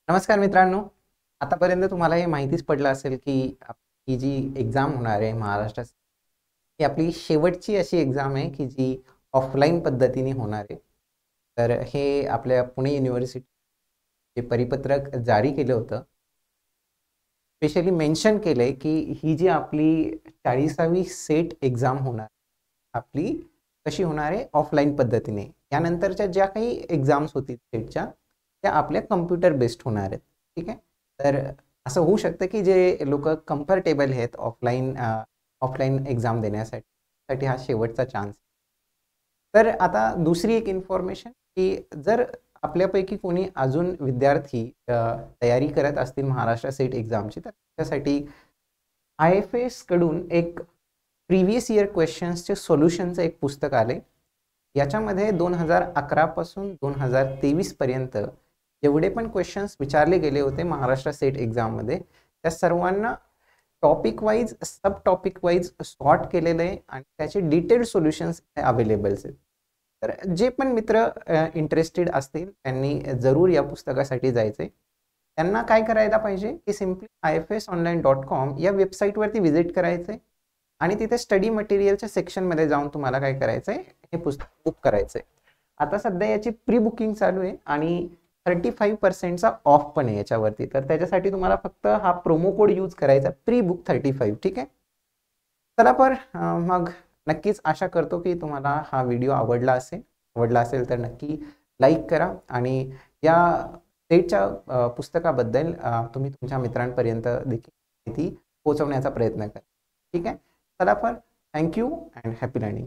नमस्कार मित्रांनो. आतापर्यंत तुम्हाला हे माहितीच पडलं असेल की ही जी एक्झाम होणार आहे महाराष्ट्रात, ही आपली शेवटची अशी एक्झाम आहे की जी ऑफलाईन पद्धतीने होणार आहे. तर हे आपल्या पुणे युनिव्हर्सिटी जे परिपत्रक जारी केलं होतं, स्पेशली मेन्शन केलंय की ही जी आपली 40वी सेट एक्झाम होणार, आपली कशी होणार आहे ऑफलाईन पद्धतीने. यानंतरच्या ज्या काही एक्झाम्स होतील सेटच्या, त्या आपल्या कम्प्युटर बेस्ड होणार आहेत. ठीक आहे. तर असं होऊ शकतं की जे लोक कम्फर्टेबल आहेत ऑफलाईन ऑफलाईन एक्झाम देण्यासाठी, साठी हा शेवटचा चान्स. तर आता दुसरी एक इन्फॉर्मेशन की जर आपल्यापैकी कोणी अजून विद्यार्थी तयारी करत असतील महाराष्ट्र सेट एक्झामची, तर त्यासाठी आय एफ एस कडून एक प्रिव्हियस इयर क्वेश्चन्सचे सोल्युशनचं एक पुस्तक आले. याच्यामध्ये 2011 पासून 2023 पर्यंत जेवढे पण क्वेश्चन्स विचारले गेले होते महाराष्ट्र सेट एक्झाममध्ये, त्या सर्वांना टॉपिक वाईज, सब टॉपिक वाईज सॉर्ट केलेलं आहे आणि त्याचे डिटेल्ड सोल्युशन्स अवेलेबल्स आहेत. तर जे पण मित्र इंटरेस्टेड असतील त्यांनी जरूर या पुस्तकासाठी जायचे. त्यांना काय करायला पाहिजे की सिम्पली ifsonline.com या वेबसाईटवरती व्हिजिट करायचं आहे आणि तिथे स्टडी मटेरियलच्या सेक्शनमध्ये जाऊन तुम्हाला काय करायचं आहे, हे पुस्तक बुक करायचं आहे. आता सध्या याची प्री बुकिंग चालू आहे आणि 35%चा ऑफ पण आहे याच्यावरती. तर त्याच्यासाठी तुम्हाला फक्त हा प्रोमो कोड यूज करायचा, प्री बुक 35. ठीक आहे. चला पर मग नक्कीच आशा करतो की तुम्हाला हा व्हिडिओ आवडला असेल तर नक्की लाईक करा आणि या सेटच्या पुस्तकाबद्दल तुम्ही तुमच्या मित्रांपर्यंत देखील माहिती पोहोचवण्याचा प्रयत्न करा. ठीक आहे. चला पर थँक्यू अँड हॅपी लर्निंग.